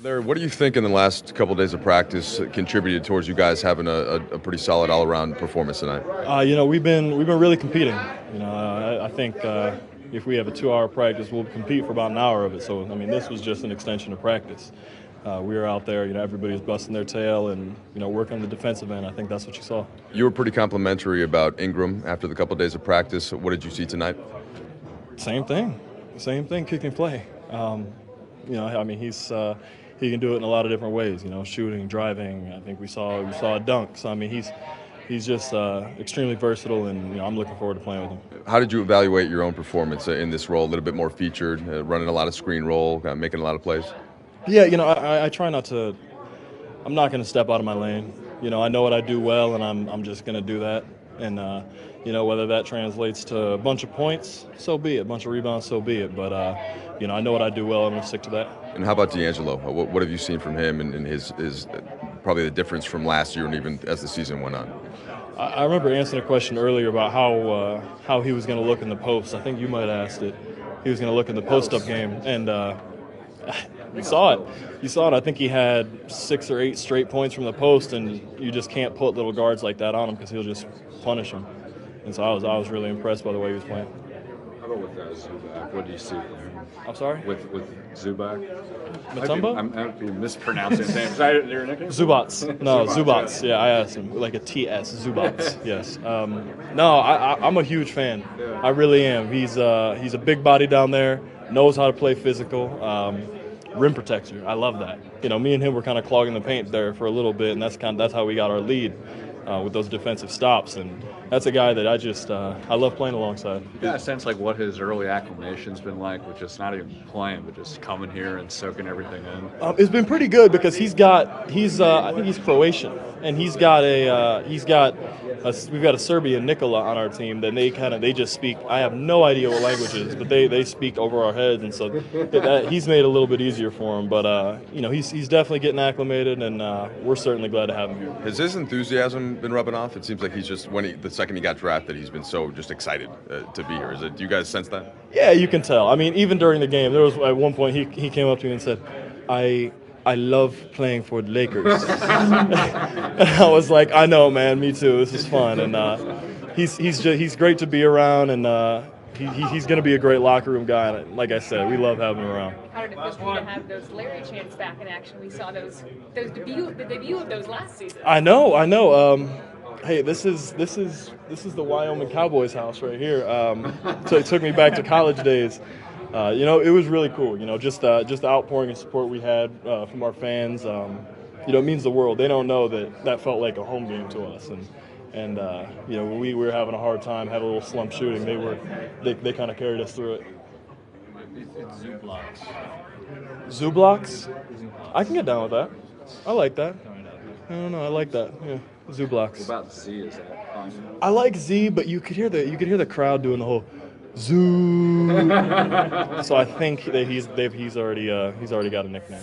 Larry, what do you think in the last couple of days of practice contributed towards you guys having a pretty solid all-around performance tonight? We've been really competing. I think if we have a 2-hour practice, we'll compete for about an hour of it. So I mean, this was just an extension of practice. We were out there. Everybody was busting their tail and working on the defensive end. I think that's what you saw. You were pretty complimentary about Ingram after the couple of days of practice. What did you see tonight? Same thing, kick and play. I mean, he can do it in a lot of different ways. Shooting, driving. I think we saw a dunk. So I mean, he's just extremely versatile, and I'm looking forward to playing with him. How did you evaluate your own performance in this role? A little bit more featured, running a lot of screen roll, making a lot of plays. Yeah, I try not to. I'm not going to step out of my lane. I know what I do well, and I'm just going to do that. And whether that translates to a bunch of points, so be it. A bunch of rebounds, so be it. But I know what I do well. I'm going to stick to that. And how about D'Angelo? What have you seen from him and his probably the difference from last year and even as the season went on? I remember answering a question earlier about how he was going to look in the post. I think you might have asked it. He was going to look in the post-up game, and you saw it. You saw it. I think he had 6 or 8 straight points from the post, and you just can't put little guards like that on him because he'll just punish him. And so I was really impressed by the way he was playing. How about with Zubac? What do you see from him? I'm sorry? With Zubac? Mutombo? I might be mispronouncing his name. Is that your nickname? Zubats. No, Zubats. Yeah, I asked him. Like a TS. Zubats. Yes. No, I'm a huge fan. Yeah. I really am. He's a big body down there, knows how to play physical. Rim protector. I love that. Me and him were kind of clogging the paint there for a little bit, and that's how we got our lead with those defensive stops. And that's a guy that I love playing alongside. You got a sense like what his early acclimation's been like with just not even playing, but just coming here and soaking everything in? It's been pretty good because I think he's Croatian, and we've got a Serbian Nikola on our team that they just speak. I have no idea what language it is, but they speak over our heads, and so he's made it a little bit easier for him. But he's definitely getting acclimated, and we're certainly glad to have him here. Has his enthusiasm been rubbing off? It seems like he's just the second he got drafted, he's been so just excited to be here. Do you guys sense that? Yeah, you can tell. I mean, even during the game, there was at one point he came up to me and said, I love playing for the Lakers. And I was like, I know, man, me too. This is fun, and he's great to be around, and he's going to be a great locker room guy. And like I said, we love having him around. How did it feel for you to have those Larry chants back in action? We saw the debut of those last season. I know. Hey, this is the Wyoming Cowboys house right here. So it took me back to college days. It was really cool. Just the outpouring of support we had from our fans. It means the world. They don't know that felt like a home game to us. And when we were having a hard time, had a little slump shooting, they kind of carried us through it. It's zoo blocks. Zoo blocks? I can get down with that. I like that. I don't know. I like that. Yeah, zoo blocks. What about Z? Is that fine? I like Z, but you could hear the crowd doing the whole zoo. So I think that he's already got a nickname.